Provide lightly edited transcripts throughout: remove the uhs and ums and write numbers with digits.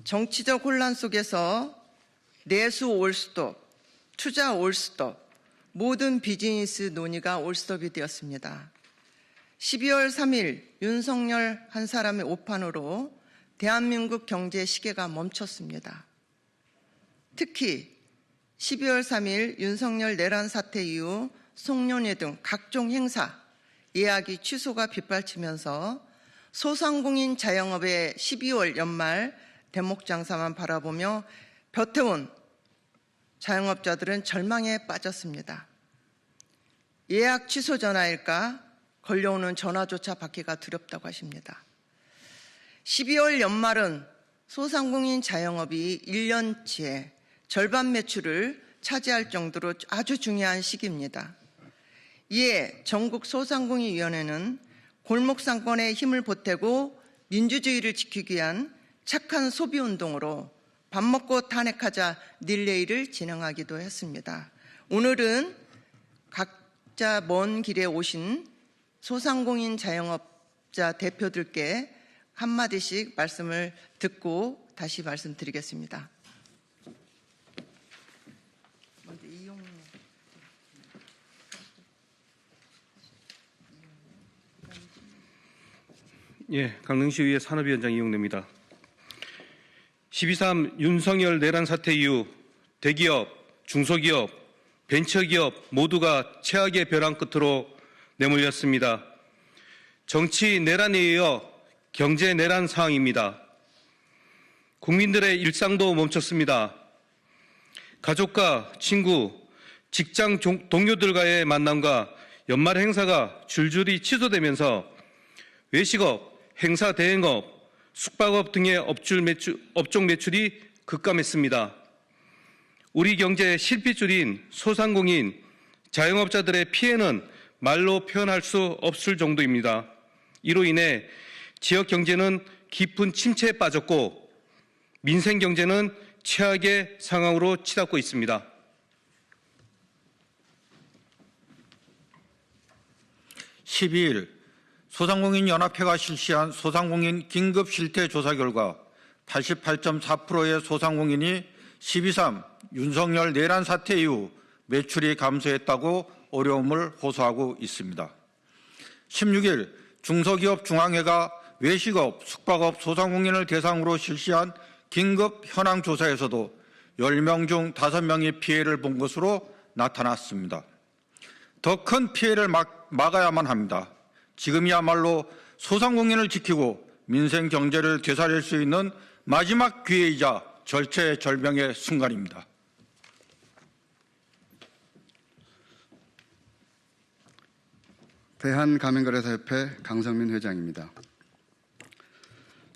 정치적 혼란 속에서 내수 올스톱, 투자 올스톱, 모든 비즈니스 논의가 올스톱이 되었습니다. 12월 3일 윤석열 한 사람의 오판으로 대한민국 경제 시계가 멈췄습니다. 특히 12월 3일 윤석열 내란 사태 이후 송년회 등 각종 행사, 예약이 취소가 빗발치면서 소상공인 자영업의 12월 연말 대목장사만 바라보며 벼태온 자영업자들은 절망에 빠졌습니다. 예약 취소 전화일까 걸려오는 전화조차 받기가 두렵다고 하십니다. 12월 연말은 소상공인 자영업이 1년치의 절반 매출을 차지할 정도로 아주 중요한 시기입니다. 이에 전국소상공인위원회는 골목상권에 힘을 보태고 민주주의를 지키기 위한 착한 소비운동으로 밥 먹고 탄핵하자 릴레이를 진행하기도 했습니다. 오늘은 각자 먼 길에 오신 소상공인 자영업자 대표들께 한마디씩 말씀을 듣고 다시 말씀드리겠습니다. 예, 강릉시의회 산업위원장 이용래입니다. 12.3 윤석열 내란 사태 이후 대기업, 중소기업, 벤처기업 모두가 최악의 벼랑 끝으로 내몰렸습니다. 정치 내란에 이어 경제 내란 상황입니다. 국민들의 일상도 멈췄습니다. 가족과 친구, 직장 동료들과의 만남과 연말 행사가 줄줄이 취소되면서 외식업, 행사 대행업, 숙박업 등의 업종 매출이 급감했습니다. 우리 경제의 실핏줄인 소상공인, 자영업자들의 피해는 말로 표현할 수 없을 정도입니다. 이로 인해 지역 경제는 깊은 침체에 빠졌고 민생 경제는 최악의 상황으로 치닫고 있습니다. 12일 소상공인연합회가 실시한 소상공인 긴급실태조사 결과 88.4%의 소상공인이 12.3 윤석열 내란 사태 이후 매출이 감소했다고 어려움을 호소하고 있습니다. 16일 중소기업 중앙회가 외식업, 숙박업, 소상공인을 대상으로 실시한 긴급 현황 조사에서도 10명 중 5명이 피해를 본 것으로 나타났습니다. 더 큰 피해를 막아야만 합니다. 지금이야말로 소상공인을 지키고 민생 경제를 되살릴 수 있는 마지막 기회이자 절체절명의 순간입니다. 대한가맹거래사협회 강성민 회장입니다.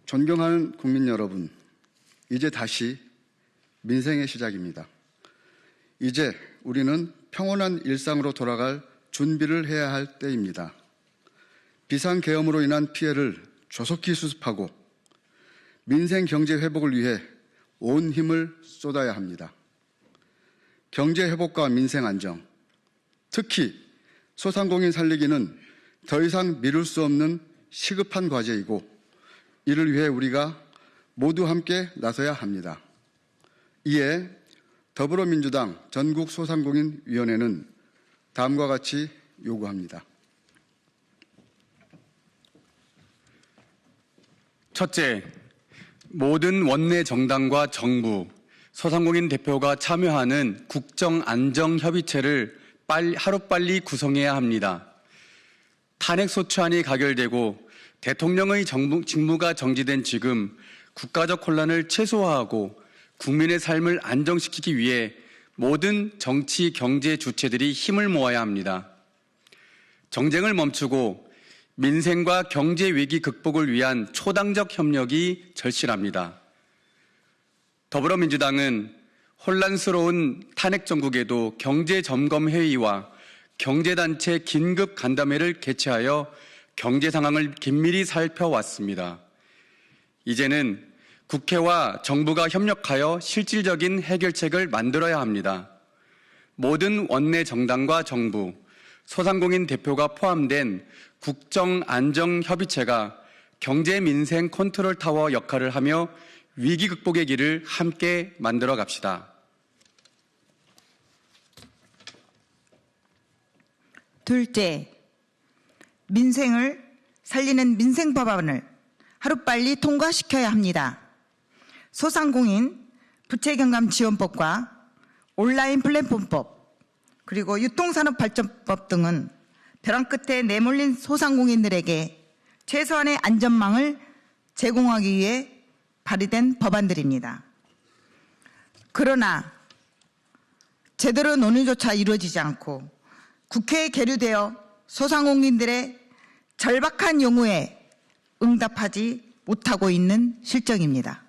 존경하는 국민 여러분, 이제 다시 민생의 시작입니다. 이제 우리는 평온한 일상으로 돌아갈 준비를 해야 할 때입니다. 비상계엄으로 인한 피해를 조속히 수습하고 민생 경제 회복을 위해 온 힘을 쏟아야 합니다. 경제 회복과 민생 안정, 특히 소상공인 살리기는 더 이상 미룰 수 없는 시급한 과제이고 이를 위해 우리가 모두 함께 나서야 합니다. 이에 더불어민주당 전국소상공인위원회는 다음과 같이 요구합니다. 첫째, 모든 원내 정당과 정부, 소상공인 대표가 참여하는 국정안정협의체를 하루빨리 구성해야 합니다. 탄핵소추안이 가결되고 대통령의 직무가 정지된 지금 국가적 혼란을 최소화하고 국민의 삶을 안정시키기 위해 모든 정치, 경제 주체들이 힘을 모아야 합니다. 정쟁을 멈추고 민생과 경제 위기 극복을 위한 초당적 협력이 절실합니다. 더불어민주당은 혼란스러운 탄핵 정국에도 경제점검회의와 경제단체 긴급 간담회를 개최하여 경제 상황을 긴밀히 살펴왔습니다. 이제는 국회와 정부가 협력하여 실질적인 해결책을 만들어야 합니다. 모든 원내 정당과 정부, 소상공인 대표가 포함된 국정안정협의체가 경제민생 컨트롤타워 역할을 하며 위기 극복의 길을 함께 만들어 갑시다. 둘째, 민생을 살리는 민생법안을 하루빨리 통과시켜야 합니다. 소상공인 부채경감지원법과 온라인 플랫폼법, 그리고 유통산업발전법 등은 벼랑 끝에 내몰린 소상공인들에게 최소한의 안전망을 제공하기 위해 발의된 법안들입니다. 그러나 제대로 논의조차 이루어지지 않고 국회에 계류되어 소상공인들의 절박한 요구에 응답하지 못하고 있는 실정입니다.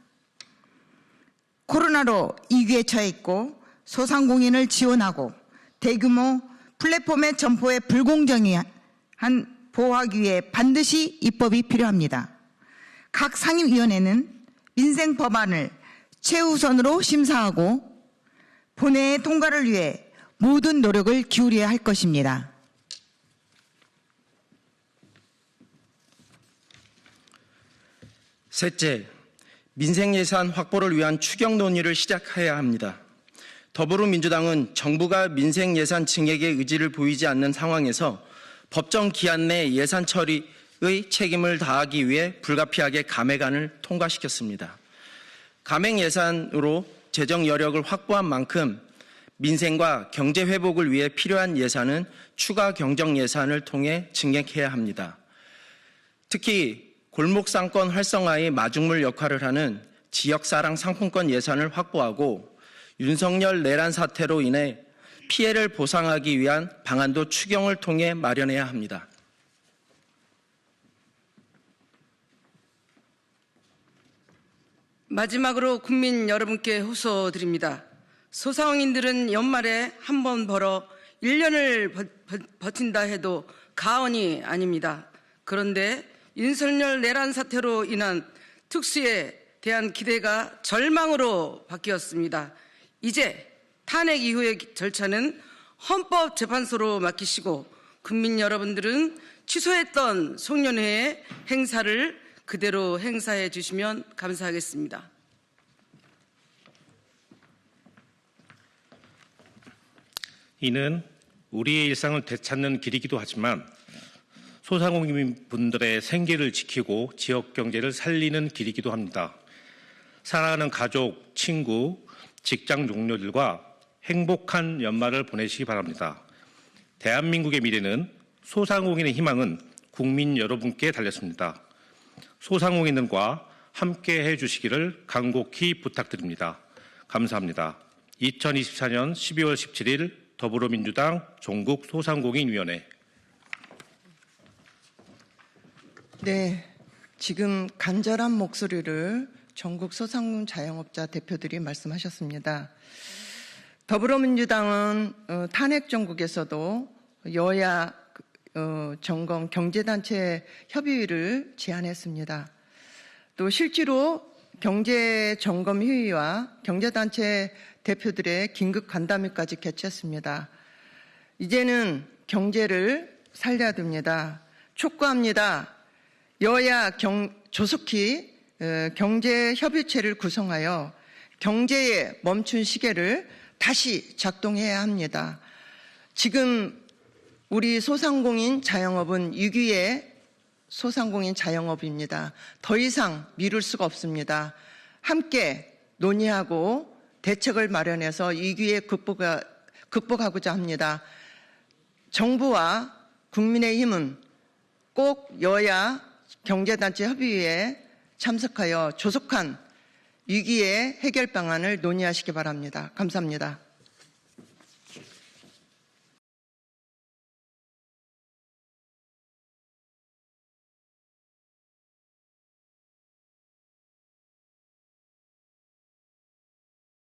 코로나로 위기에 처해 있고 소상공인을 지원하고 대규모 플랫폼의 점포의 불공정한 보호하기 위해 반드시 입법이 필요합니다. 각 상임위원회는 민생 법안을 최우선으로 심사하고 본회의 통과를 위해 모든 노력을 기울여야 할 것입니다. 셋째, 민생 예산 확보를 위한 추경 논의를 시작해야 합니다. 더불어민주당은 정부가 민생 예산 증액에 의지를 보이지 않는 상황에서 법정 기한 내 예산 처리의 책임을 다하기 위해 불가피하게 감액안을 통과시켰습니다. 감액 예산으로 재정 여력을 확보한 만큼 민생과 경제 회복을 위해 필요한 예산은 추가 경정 예산을 통해 증액해야 합니다. 특히 골목상권 활성화의 마중물 역할을 하는 지역사랑 상품권 예산을 확보하고 윤석열 내란 사태로 인해 피해를 보상하기 위한 방안도 추경을 통해 마련해야 합니다. 마지막으로 국민 여러분께 호소드립니다. 소상공인들은 연말에 한 번 벌어 1년을 버틴다 해도 가언이 아닙니다. 그런데 윤석열 내란 사태로 인한 특수에 대한 기대가 절망으로 바뀌었습니다. 이제 탄핵 이후의 절차는 헌법재판소로 맡기시고 국민 여러분들은 취소했던 송년회의 행사를 그대로 행사해 주시면 감사하겠습니다. 이는 우리의 일상을 되찾는 길이기도 하지만 소상공인분들의 생계를 지키고 지역 경제를 살리는 길이기도 합니다. 사랑하는 가족, 친구, 직장 동료들과 행복한 연말을 보내시기 바랍니다. 대한민국의 미래는 소상공인의 희망은 국민 여러분께 달렸습니다. 소상공인들과 함께 해주시기를 간곡히 부탁드립니다. 감사합니다. 2024년 12월 17일 더불어민주당 전국소상공인위원회. 네, 지금 간절한 목소리를 전국 소상공인 자영업자 대표들이 말씀하셨습니다. 더불어민주당은 탄핵 정국에서도 여야 점검 경제단체 협의회를 제안했습니다. 또 실제로 경제점검회의와 경제단체 대표들의 긴급 간담회까지 개최했습니다. 이제는 경제를 살려야 됩니다. 촉구합니다. 여야 조속히 경제협의체를 구성하여 경제의 멈춘 시계를 다시 작동해야 합니다. 지금 우리 소상공인 자영업은 위기의 소상공인 자영업입니다. 더 이상 미룰 수가 없습니다. 함께 논의하고 대책을 마련해서 위기에 극복하고자 합니다. 정부와 국민의힘은 꼭 여야 경제단체 협의회에 참석하여 조속한 위기의 해결 방안을 논의하시기 바랍니다. 감사합니다.